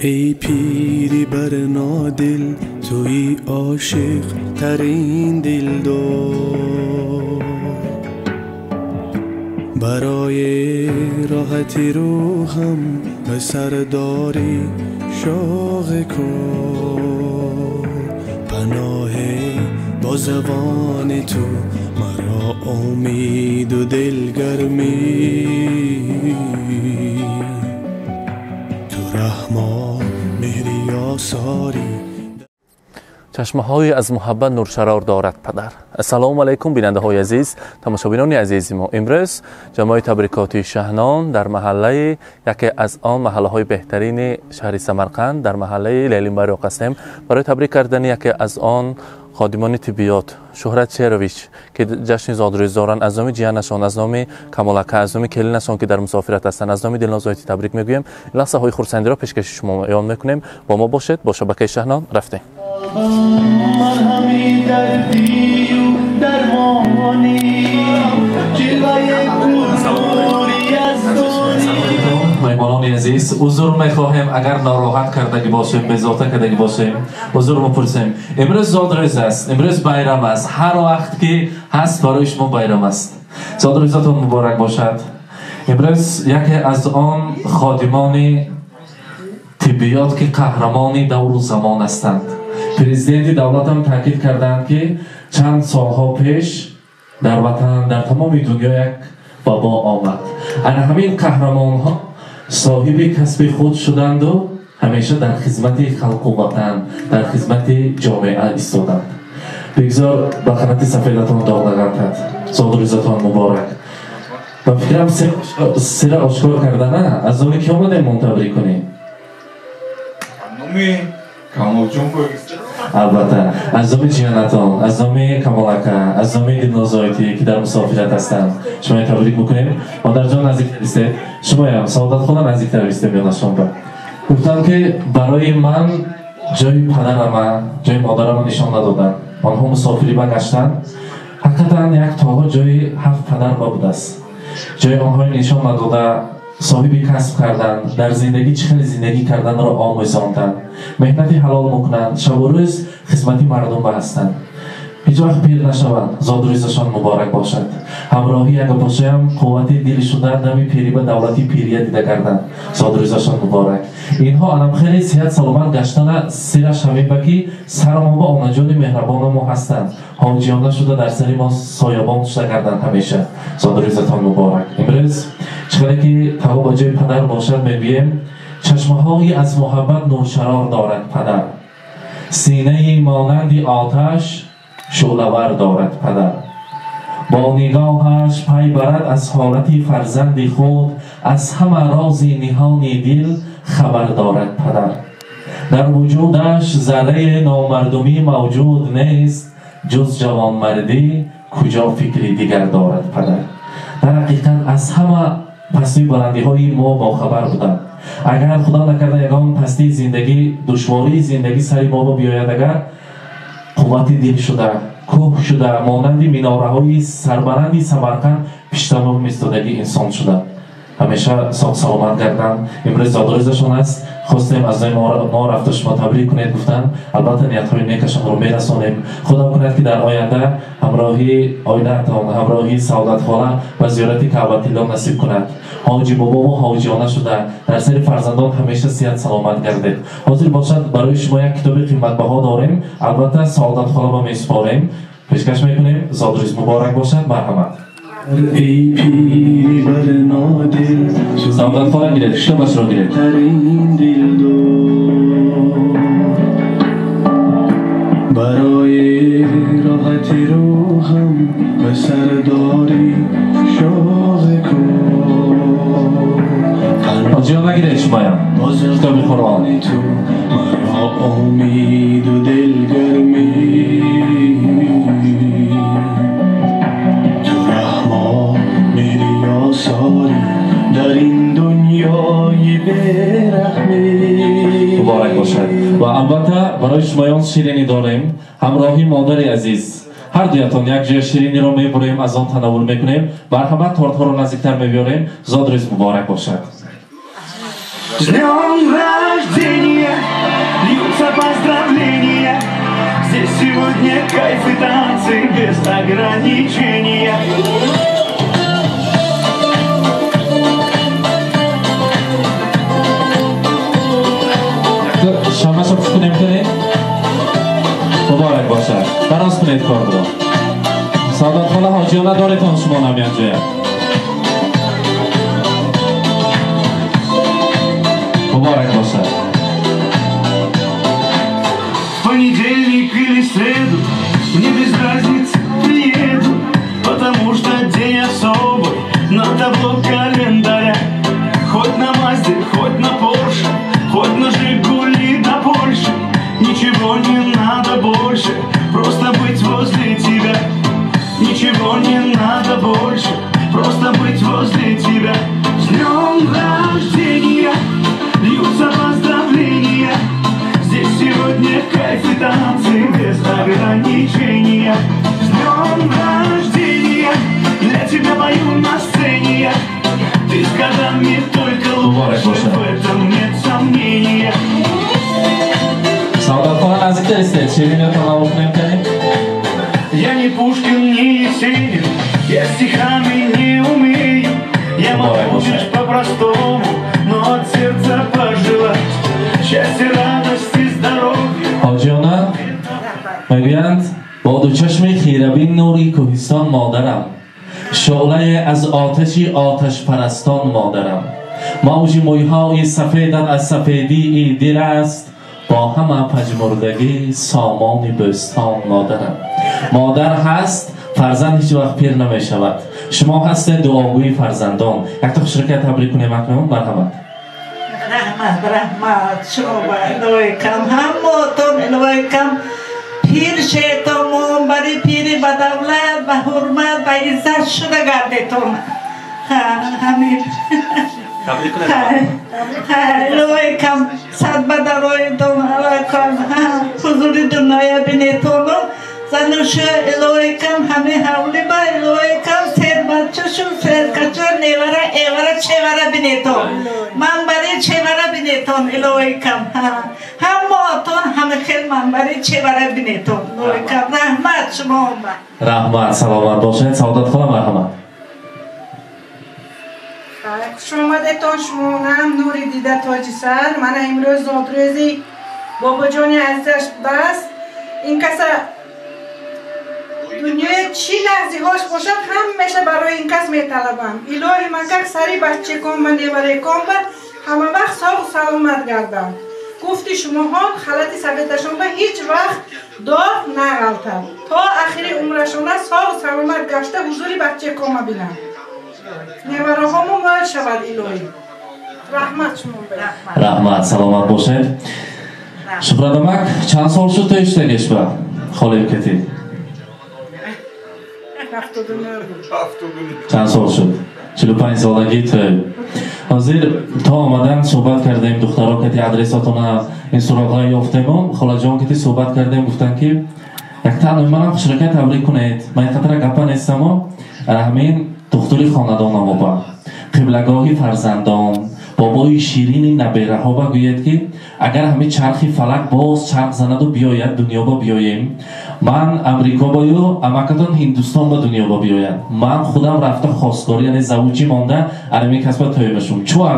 ای پیری بر نادل توی عاشق ترین دلدار، برای راحتی روحم به سرداری شوق کن. پناه با زبان تو مرا امید و دلگرمی، تو رحمان مهری آثاری. چشمه های از محبت نورشرار دارد پدر. السلام علیکم بیننده های عزیز، تماشابینان عزیز ما. امروز جمع تبریکاتی شهنان در محله یکی از آن محله های بهترین شهر سمرقند در محله لیلین بیراق هستیم برای تبریک کردن یکی از آن خادمان طبیات شهرت چیرویچ که جشن زادروز دارند. از نام جیانشان، از نام کمالکه، از نام کلینشان که در مسافرت هستند، از نام دلنازایتی تبریک میگویم. لحظه های خرسندی را پیشکش شما بیان میکنیم. با ما باشید، با شبکه شهنان رفتیم. مرهمی دردی و درمانی جلوی گلوری از دانی. مهمانان عزیز، عذر میخواهیم اگر ناراحت کردگی باشیم، بذاته کردگی باشیم، عذر میپرسیم. امروز زادروز است، امروز بیرام است، هر وقت که هست برای شما بیرام است. زادروزتون مبارک باشد. امروز یکی از آن خادمان طبیات که قهرمان دور و زمان هستند. پرزیدنت دولت هم تاکید کردند که چند سالها پیش در وطن، در تمام دنیا یک وبا آمد. همین قهرمان ها صاحب کسب خود شدند و همیشه در خدمت خلق و وطن، در خدمت جامعه ایستادند. بگذار به قنات سفیدتان داغ نگردد. زادروزتان مبارک. و فکرم سر آشکار کردن از آنی که آمده من تبریک کنیم. البته از نام جیانتان، از نام کمالکه، از نام دلنازایتی که در مسافرت هستند شما تبریک میکنیم. مادر جان نزدیکتر بیستید، شما هم سعادت خدا نزدیکتر بیستید. میانشان با گفتن که برای من جای پدرم، جای مادرم نشان ندادن. آنها مسافری بگشتند. حقیقتا یک تاها جای 7 پدر بود است. جای آنها نشان نداده صاحب کسب کردن، در زندگی چه زندگی کردن را آموزاندند، مهنتی حلال میکنند، شب و روز خدمتی مردم هستند. هیچ وقت پیر نشوند. زادروزشان مبارک باشد. همراهی اگر باشه هم قوت دل شدن نمی پیری به دولتی پیریه دیده کردن. زادروزشان مبارک. اینها آدم خیلی صحت سلامت گشتن سرش همین بکی سر ما با آنجان مهربان ما هستند. حاجیانه شده در سری ما سایبان شده کردن همیشه. زادروزتان مبارک. امروز چقدر که تقو با جای پدر باشد میگویم چشمه هایی از محبت نورشرار دارد پدر، سینه مانند آتش شعله‌ور دارد پدر. با نگاهش پی برد از حالت فرزند خود، از همه راز نهان دل خبر دارد پدر. در وجودش ذره نامردمی موجود نیست، جز جوانمردی کجا فکری دیگر دارد پدر. در حقیقت از همه پستی بلندی های ما با خبر بودند. اگر خدا نکرده یگان پستی زندگی، دشواری زندگی سری ما بیاید، اگر قوت دل شده، کوه شده، مانند مناره های سربلندی سمرقند پیشتمام میستادگی انسان شده. همیشه ساق سلامت گردن. امروز زادروزشان است. خواستیم از ما رفته شما تبریک کنید. گفتن البته نیت های نیکشان رو میرسانیم. خدا کند که در آینده همراهی آیدهتان، همراهی سعادت خاله و زیارتی کعبةالله نصیب کند. حاجی بابا و حاجیانه شده در سر فرزندان همیشه صحت سلامت گردید. حاضر باشد برای شما یک کتاب قیمت بها داریم. البته سعادت خاله با میسپاریم. پیشکش میکنیم. زادروز مبارک باشد. مرحمت. ای پیری بر نادل سعادت خاله گیرید، کتابش را گیرید. ترین دلدار، برای راحتی روحم به سرداری شوق کن. حاجیان نگیرید شما هم کتاب قرآن. تو مرا امید و دلگرمی، در این دنیای بیرحمی. مبارک باشد. و البته برای شمایان شیرینی داریم. همراهی مادر عزیز، هر دویتان یک جای شیرینی رو میبریم، از آن تناول میکنیم. مرحمت تارت ها رو نزدیکتر میبیاریم. زادروز مبارک باشد. С днем рождения льются поздравления. Здесь сегодня кайф и танцы без ограничения. شما شب کنیم کنید مبارک باشد براز کنید کار رو سعادت خاله حاجیانه دارتان شما نمیان جای مبارک باشد Понедельник или среду, мне без разницы, приеду, потому что день особый на табло календаря. Хоть на Мазде, хоть на Порше, хоть на Жигули до Польши, ничего не надо больше, просто быть возле тебя. Ничего не надо больше, просто быть возле тебя. С днем рождения льются поздравления. Здесь сегодня кайф и танцы без ограничения. С днем рождения для тебя пою на сцене я. Ты с годами только лучше, в этом нет сомнения. سعادت خاله نزدیکتر استید شیرینیاتون رو بخونیم کنید Я не Пушкин, не Есенин, я стихами не умею. Я могу лишь по-простому, но от сердца пожелать счастья, радости, здоровья. حاجیانه میگویند با دو چشم خیربین نوری کوهستان مادرم شعله از آتشی آتش پرستان مادرم موج مویهای سفیدت از سفیدی دل است با همه پژمردگی سامان بستان مادرم مادر هست فرزند هیچ وقت پیر نمی شود شما هستید دعاگوی فرزندان یک تا شرکت تبریک کنیم اکنون مرحمت رحمت شما الویکم همتون الویکم پیر شیطان برای پیر بدولت و حرمت و عزت شده گردتون همین الویکم صد بدرویتون الویکم حضور دنیا بینیتون زنوش الویکم همه حولی با الویکم سیر بچه‌شون سیر کچه نیوره ایوره چهوره بینیتون من برای چهوره بینیتون الویکم همتون همه خیلی من برای چهوره بینیتون الویکم رحمت شما رحمت سلامت باشید سعادت خاله مرحمت خوش آمدتان شما هم نوری دیده تاج سر من امروز زادروزی بابا جانی عزیزش بوده است این کس دنیای چی لحظی هاش باشد همیشه برای این کس میطلبم الهی من که سری بچه کن و نیوره کن و همه وقت ساق و سلامت گردم گفتی شما ها خلط سقیدشون به هیچ وقت دار نغلطم تا آخر عمرشون ساق و سلامت گشته حضوری بچه کن بینم نیوره همون باید شود الهی رحمت شما بید رحمت سلامت باشید شکرادمک چند سال شد تو اشتگش با خاله کتی چند سال شد 45 سالگی تو حاضر تا آمدن صحبت کردیم دخترها کتی ادرساتون این سراغ یافتیم خاله جان کتی صحبت کردیم گفتن که یک تنوی منم شرکت تبریک کنید من خطر گپا نیستم همین دختری خاندان ما قبلگاهی فرزندان بابای شیرین نبیره ها بگوید که اگر همه چرخی فلک باز چرخ زند و بیاید دنیا با بیاییم من امریکا بایو امکتان هندوستان با دنیا با بیاید من خودم رفته خواستگاری یعنی زوجی مانده علمی کسب تایمشون چو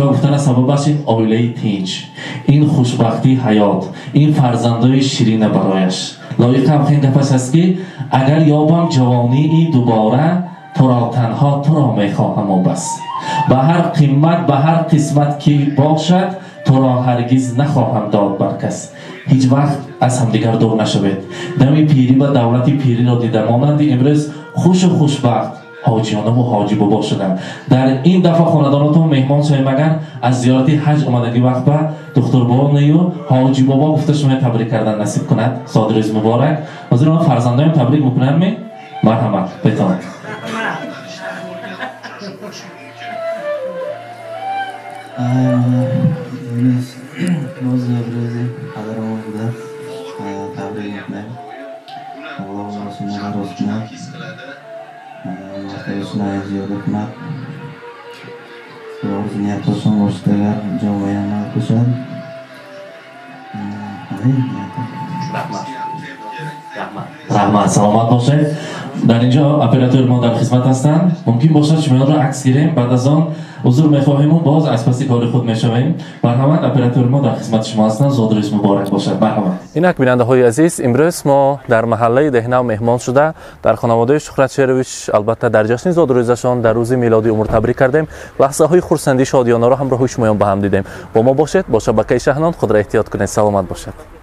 گفتن سببش این آیله تینج این خوشبختی حیات این فرزندای شیرین برایش لایق هم گپش است که اگر یابم جوانی ای دوباره تو را تنها تو را میخواهم و بس به هر قیمت به هر قسمت که باشد تو را هرگز نخواهم داد بر کس هیچ وقت از همدیگر دور نشوید دمی پیری و دولت پیری را دیده مانند امروز خوش و خوشبخت حاجیانه و حاجی بابا شدن در این دفعه خاندانتون مهمان شویم اگر از زیارتی حج آمدگی وقت به دکتر بابا نیو حاجی بابا گفته شما تبریک کردن نصیب کند صادروز مبارک حاضر اون فرزندان تبریک میکنن می مرحمت بتون روز قدرمون بوده تبریک میکنم اللهم رسولنا رسولنا مرتبشون زیاده کند Doğrusu niyat olsun boşta agar javob amal qilishadi. Rahmat, salomat bo'ling. Dar اینجا operator ما در خدمت هستند. ممکن باشد شما را عکس گیریم بعد از آن حضور می‌خواهیم و باز از پس کار خود می‌شویم. مرحمت اپراتور ما در خدمت شما هستند. زاد روز مبارک باشد. مرحمت. اینک بیننده‌های عزیز امروز ما در محله دهنو مهمان شده در خانواده شهرت شیرویش البته در جشن زاد روزشان در روز میلادی عمر تبریک کردیم. لحظه‌های خرسندی شادیانه را همراه شما با هم دیدیم. با ما باشید. با شبکه شهنان خود را احتیاط کنید. سلامت باشید.